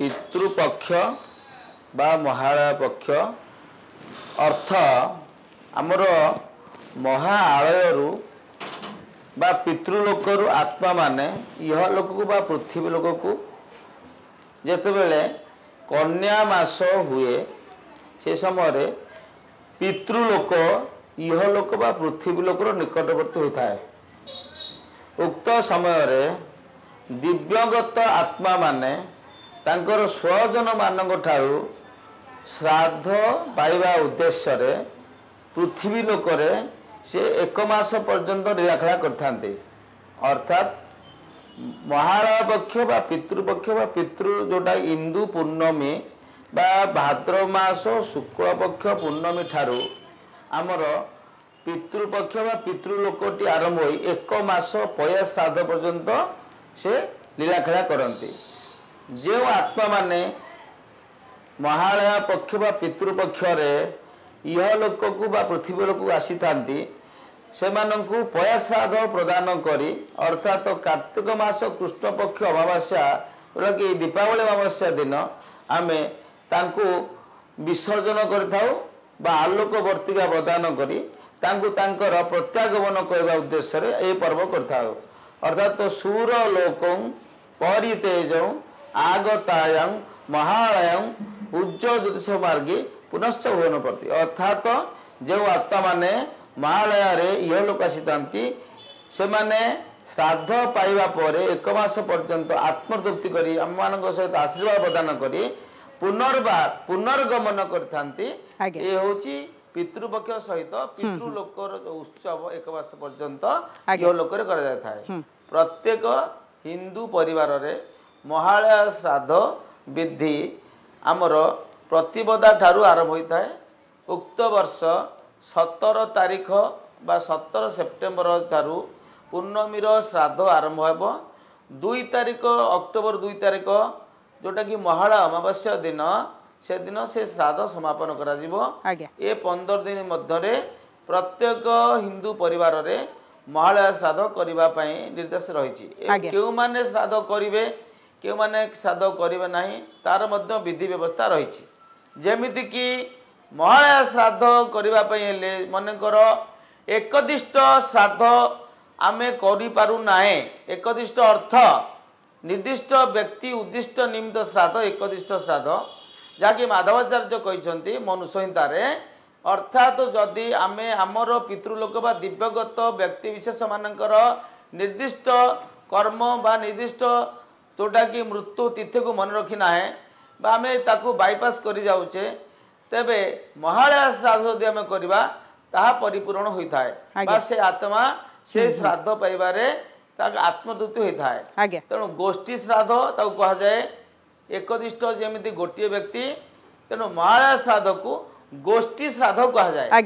पितृपक्ष बा महालय पक्ष अर्थ आमर महाआलयरू बा पितृलोकरू आत्मा माने यह लोक को बा पृथ्वी लोक को जेतेबेले कन्या मास हुए से समय पितृलोक यह लोक बा पृथ्वी लोकर निकटवर्ती होता है। उक्त समय रे दिव्यगत आत्मा माने तांकर स्वजन मानक ठारू श्राद्ध पाइबा उद्देश्य रे पृथ्वी लोकरे से एक मास पर्यंत लीलाखेला करथांते। अर्थात महालय पक्ष बा पितृ जोटा इंदु पूर्णमी बा भाद्र मास शुक्ल पक्ष पूर्णमी ठारू आमर पितृपक्ष बा पितृलोकटी आरंभ हो एक मास पया श्राद्ध पर्यंत से लीलाखेला करती। जो आत्मा माने महालय पक्ष बा पितृपक्ष रे यह लोक को बा पृथ्वी लोक को आसी थांती से माननकु पया श्राद्ध प्रदान करी अर्थात कार्तिक मास कृष्ण पक्ष अमावास्या कि दीपावली अमावास्या दिन आमे तांकु विसर्जन करथाउ बा आलोक वर्तिका प्रदान करी तांकु तांकर प्रत्यागमन करबा उद्देश्य रे ए पर्व करथाउ। अर्थात तो सूर लोकं परितेजं आगतायं महालयं उज्ज्वल ज्योतिष मार्गे पुनश्च भुवन प्रति अर्थात जो आत्मा माने महालय रे यह लोक आसीतांती से माने श्राद्ध पाइबा परे एक मास पर्यंत आत्मतृप्ति करी आम मानक सहित आशीर्वाद प्रदान करी पुनर्बार पुनर्गमन करथांती। ये होची पितृपक्ष सहित पितृलोकर उत्सव एक मास पर्यंत यह लोक रे करा जाय थाए। प्रत्येक हिंदू परिवार रे महालय श्राद्ध विधि आमर प्रतिपदा ठारू आरंभ होता है। उक्त वर्ष 17 तारीख बा 17 सेप्टेम्बर ठारू पूर्णमीर श्राद्ध आरंभ हो 2 तारीख अक्टोबर 2 तारीख जोटा कि महालय अमावास्या दिन से दिन से श्राद्ध समापन करा जिवो। ए 15 दिन मध्य प्रत्येक हिंदू परिवार रे महालय श्राद्ध करबा पई निर्देश रही। केउ माने श्राद्ध करिवे केउ माने श्राद्ध करिवे नाही तार मध्य विधि व्यवस्था रही। जेमिति कि महालय श्राद्ध करिबा पई हेले मनकर एकदिष्ट श्राद्ध आमे करि पारु नाहे। एकदिष्ट अर्थ निर्दिष्ट व्यक्ति उद्दिष्ट निमित्त श्राद्ध एकदिष्ट श्राद्ध जाकि माधवाचार्य कहते मनुसंहिता रे अर्थात जदि आमे आमर पितृलोक बा दिव्यगत व्यक्ति विशेष मानकर निर्दिष्ट कर्म बा निर्दिष्ट जोटा कि मृत्यु तिथि को मन रखी ना है बा आमे ताकू बाईपास करि जाउचे तेबे महालय श्राद्ध यदि आमे करबा ताहा परिपूर्ण होता है बा से आत्मा से श्राद्ध पाइबारे ताक आत्मतृप्ति होता है। तेणु गोष्ठी श्राद्ध ताकू कहा जाए एकदिष्ट जेमिति गोटिए व्यक्ति तेणु महालय श्राद्ध को गोष्ठी श्राद्ध कहा जाए।